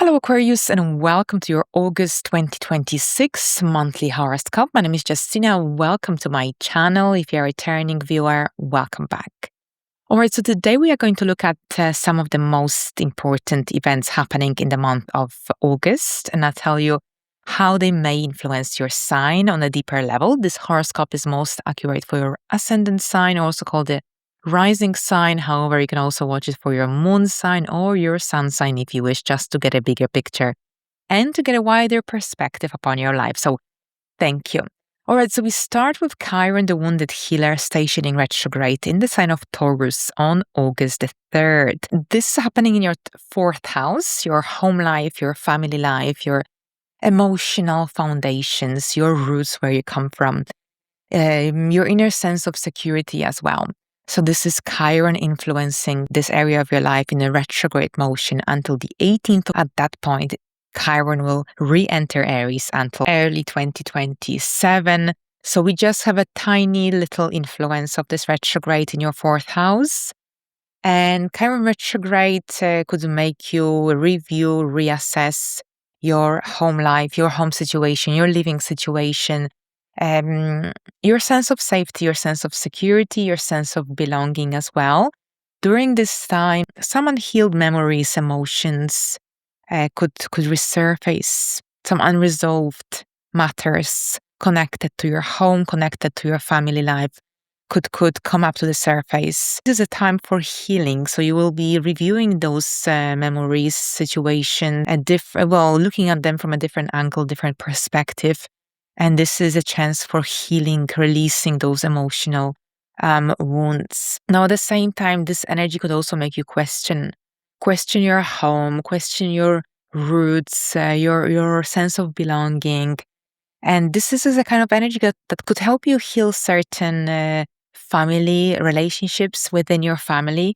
Hello Aquarius and welcome to your August 2026 monthly horoscope. My name is Justyna. Welcome to my channel. If you're a returning viewer, welcome back. Alright, so today we are going to look at some of the most important events happening in the month of August, and I'll tell you how they may influence your sign on a deeper level. This horoscope is most accurate for your ascendant sign, also called the rising sign. However, you can also watch it for your moon sign or your sun sign if you wish, just to get a bigger picture and to get a wider perspective upon your life. So thank you. All right, so we start with Chiron, the wounded healer, stationing retrograde in the sign of Taurus on August the 3rd. This is happening in your fourth house, your home life, your family life, your emotional foundations, your roots, where you come from, your inner sense of security as well. So this is Chiron influencing this area of your life in a retrograde motion until the 18th. At that point, Chiron will re-enter Aries until early 2027. So we just have a tiny little influence of this retrograde in your fourth house. And Chiron retrograde could make you review, reassess your home life, your home situation, your living situation, your sense of safety, your sense of security, your sense of belonging as well. During this time, some unhealed memories, emotions could resurface. Some unresolved matters connected to your home, connected to your family life could come up to the surface. This is a time for healing, so you will be reviewing those memories, situation, looking at them from a different angle, different perspective. And this is a chance for healing, releasing those emotional wounds. Now, at the same time, this energy could also make you question your home, question your roots, your sense of belonging. And this is a kind of energy that could help you heal certain family relationships within your family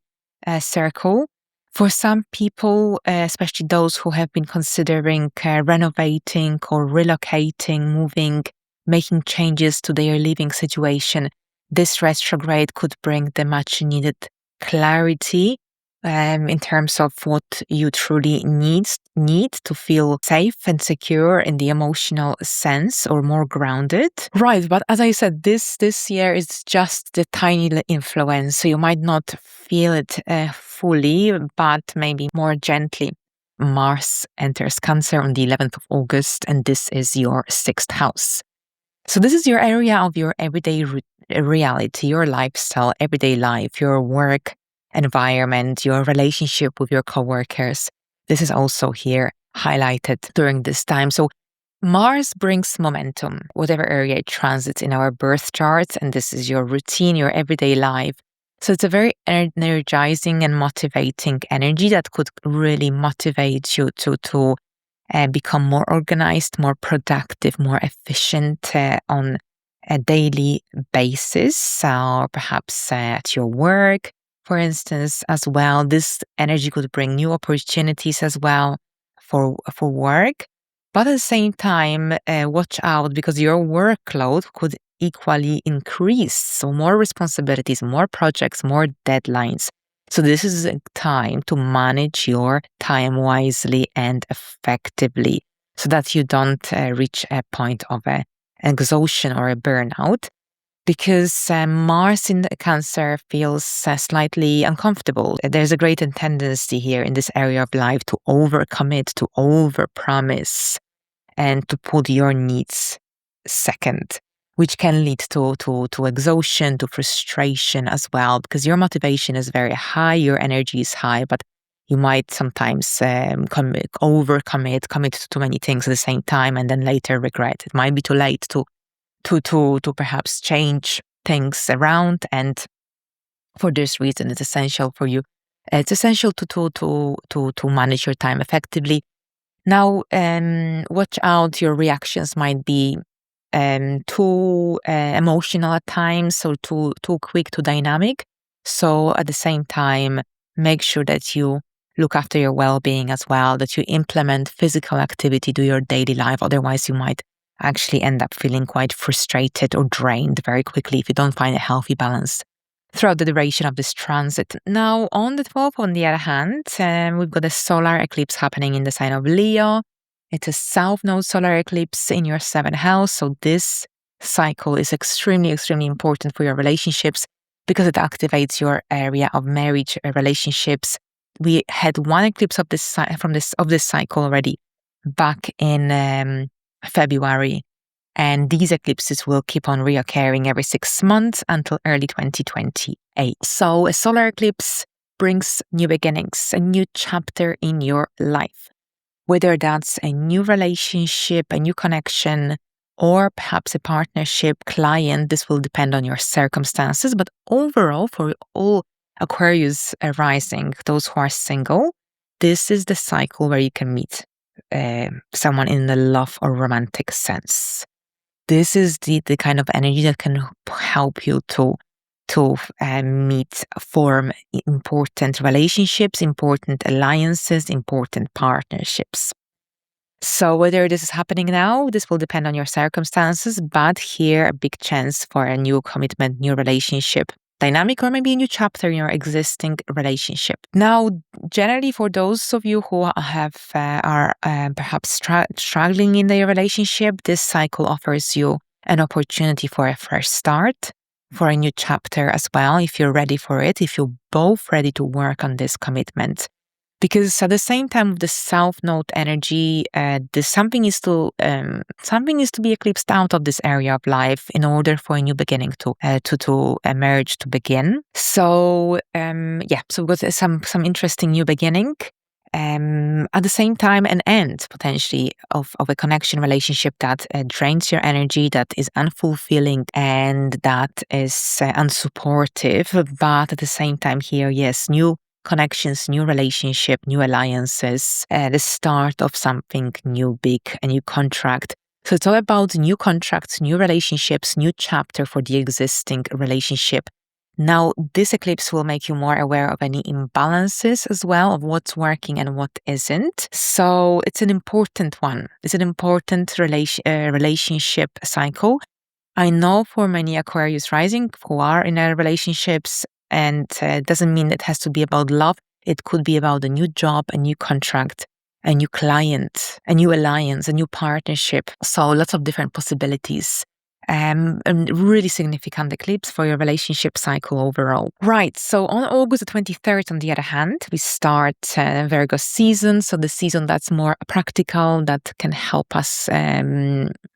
circle. For some people, especially those who have been considering renovating or relocating, moving, making changes to their living situation, this retrograde could bring the much needed clarity in terms of what you truly need to feel safe and secure in the emotional sense, or more grounded. Right, but as I said, this year is just the tiny influence, so you might not feel it fully, but maybe more gently. Mars enters Cancer on the 11th of August, and this is your sixth house. So this is your area of your everyday reality, your lifestyle, everyday life, your work environment, your relationship with your coworkers. This is also here highlighted during this time. So Mars brings momentum, whatever area it transits in our birth charts, and this is your routine, your everyday life. So it's a very energizing and motivating energy that could really motivate you to become more organized, more productive, more efficient on a daily basis, or perhaps at your work, for instance, as well. This energy could bring new opportunities as well for work. But at the same time, watch out, because your workload could equally increase. So more responsibilities, more projects, more deadlines. So this is a time to manage your time wisely and effectively, so that you don't reach a point of exhaustion or a burnout. Because Mars in Cancer feels slightly uncomfortable. There's a great tendency here in this area of life to overcommit, to overpromise, and to put your needs second, which can lead to exhaustion, to frustration as well, because your motivation is very high, your energy is high, but you might sometimes overcommit, commit to too many things at the same time, and then later regret. It might be too late to perhaps change things around, and for this reason, it's essential for you. It's essential to manage your time effectively. Now, watch out. Your reactions might be too emotional at times, or too quick, too dynamic. So at the same time, make sure that you look after your well-being as well, that you implement physical activity to your daily life. Otherwise, you might actually end up feeling quite frustrated or drained very quickly if you don't find a healthy balance throughout the duration of this transit. Now, on the 12th, on the other hand, we've got a solar eclipse happening in the sign of Leo. It's a South Node solar eclipse in your 7th house. So this cycle is extremely, extremely important for your relationships because it activates your area of marriage relationships. We had one eclipse of this cycle already back in February. And these eclipses will keep on reoccurring every 6 months until early 2028. So a solar eclipse brings new beginnings, a new chapter in your life. Whether that's a new relationship, a new connection, or perhaps a partnership, client, this will depend on your circumstances. But overall, for all Aquarius rising, those who are single, this is the cycle where you can meet someone in the love or romantic sense. This is the kind of energy that can help you to form important relationships, important alliances, important partnerships. So whether this is happening now, this will depend on your circumstances, but here a big chance for a new commitment, new relationship dynamic, or maybe a new chapter in your existing relationship. Now, generally for those of you who are perhaps struggling in their relationship, this cycle offers you an opportunity for a fresh start, for a new chapter as well, if you're ready for it, if you're both ready to work on this commitment. Because at the same time, with the South Node energy, something is to be eclipsed out of this area of life in order for a new beginning to emerge, to begin. So so we've got some interesting new beginning. At the same time, an end potentially of a connection relationship that drains your energy, that is unfulfilling, and that is unsupportive. But at the same time, here, yes, new connections, new relationship, new alliances, the start of something new, big, a new contract. So it's all about new contracts, new relationships, new chapter for the existing relationship. Now, this eclipse will make you more aware of any imbalances as well, of what's working and what isn't. So it's an important one. It's an important relationship cycle. I know for many Aquarius rising who are in their relationships, and it doesn't mean it has to be about love. It could be about a new job, a new contract, a new client, a new alliance, a new partnership. So lots of different possibilities. And really significant eclipse for your relationship cycle overall. Right, so on August the 23rd, on the other hand, we start Virgo season. So the season that's more practical, that can help us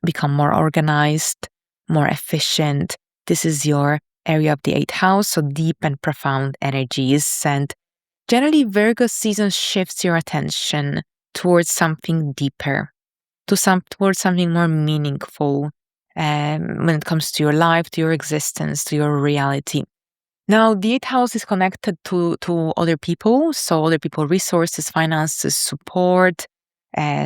become more organized, more efficient. This is your area of the 8th house, so deep and profound energies. And generally, Virgo season shifts your attention towards something deeper, towards something more meaningful when it comes to your life, to your existence, to your reality. Now, the 8th house is connected to other people, so other people, resources, finances, support.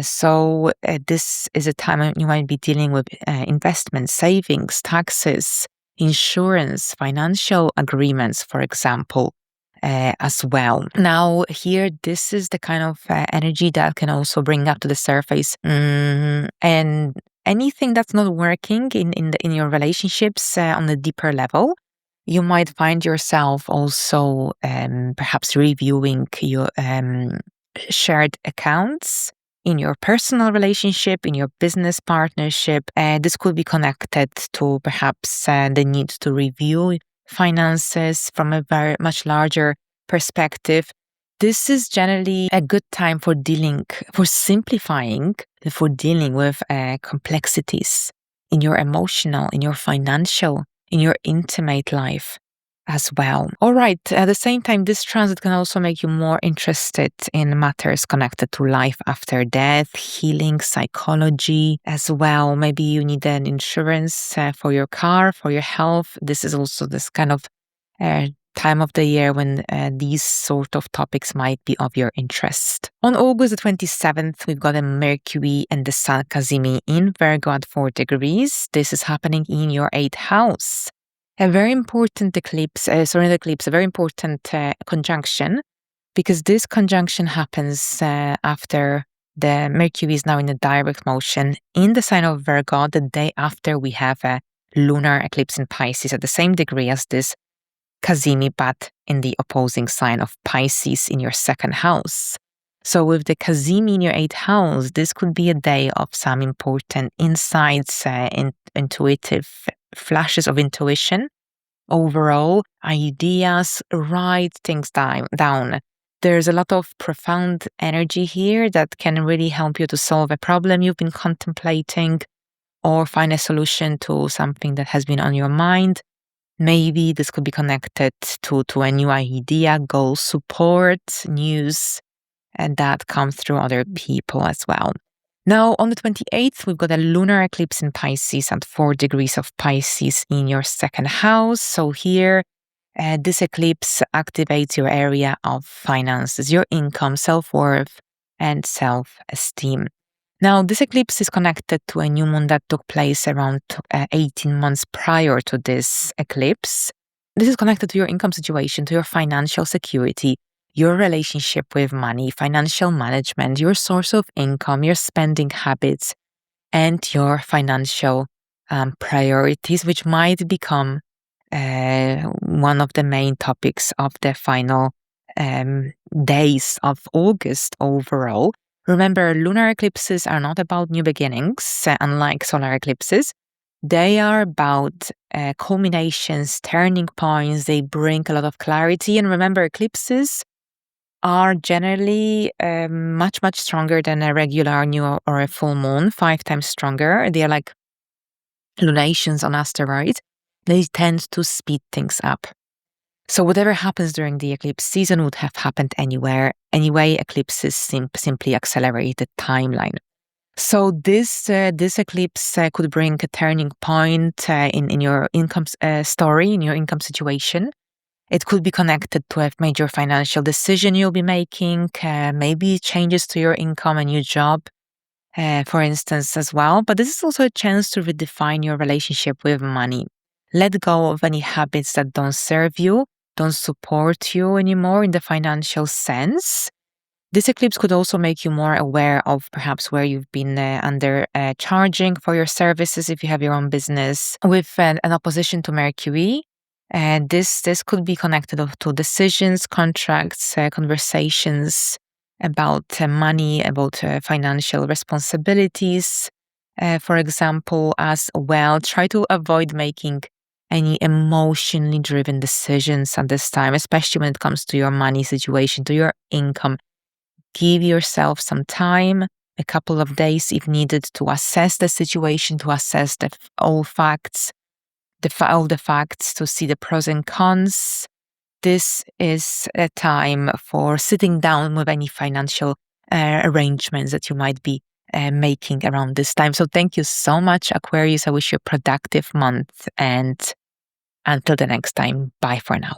So this is a time when you might be dealing with investment, savings, taxes, insurance, financial agreements, for example, as well. Now, here, this is the kind of energy that can also bring up to the surface and anything that's not working in your relationships on a deeper level. You might find yourself also perhaps reviewing your shared accounts in your personal relationship, in your business partnership. This could be connected to perhaps the need to review finances from a very much larger perspective. This is generally a good time for simplifying, for dealing with complexities in your emotional, in your financial, in your intimate life as well. All right, at the same time, this transit can also make you more interested in matters connected to life after death, healing, psychology as well. Maybe you need an insurance for your car, for your health. This is also this kind of time of the year when these sort of topics might be of your interest. On August the 27th, we've got a Mercury and the Sun Cazimi in Virgo at 4 degrees. This is happening in your 8th house. A very important eclipse, a very important conjunction, because this conjunction happens after the Mercury is now in a direct motion in the sign of Virgo, the day after we have a lunar eclipse in Pisces at the same degree as this Cazimi, but in the opposing sign of Pisces in your second house. So with the Cazimi in your 8th house, this could be a day of some important insights, intuitive flashes of intuition. Overall, ideas, write things down. There's a lot of profound energy here that can really help you to solve a problem you've been contemplating or find a solution to something that has been on your mind. Maybe this could be connected to a new idea, goal, support, news, and that comes through other people as well. Now, on the 28th, we've got a lunar eclipse in Pisces at 4 degrees of Pisces in your second house. So here, this eclipse activates your area of finances, your income, self-worth, and self-esteem. Now, this eclipse is connected to a new moon that took place around 18 months prior to this eclipse. This is connected to your income situation, to your financial security, your relationship with money, financial management, your source of income, your spending habits, and your financial priorities, which might become one of the main topics of the final days of August overall. Remember, lunar eclipses are not about new beginnings, unlike solar eclipses. They are about culminations, turning points. They bring a lot of clarity. And remember, eclipses are generally much, much stronger than a regular new or a full moon, 5 times stronger. They are like lunations on asteroids. They tend to speed things up. So whatever happens during the eclipse season would have happened anyway. Eclipses simply accelerate the timeline. So this eclipse could bring a turning point in your income story, in your income situation. It could be connected to a major financial decision you'll be making, maybe changes to your income, a new job, for instance, as well. But this is also a chance to redefine your relationship with money. Let go of any habits that don't serve you, don't support you anymore in the financial sense. This eclipse could also make you more aware of perhaps where you've been charging for your services if you have your own business. With an opposition to Mercury, and this could be connected to decisions, contracts, conversations about money, about financial responsibilities, for example, as well. Try to avoid making any emotionally driven decisions at this time, especially when it comes to your money situation, to your income. Give yourself some time, a couple of days if needed, to assess the situation, to assess all the facts, to see the pros and cons. This is a time for sitting down with any financial arrangements that you might be making around this time. So thank you so much, Aquarius. I wish you a productive month, and until the next time, bye for now.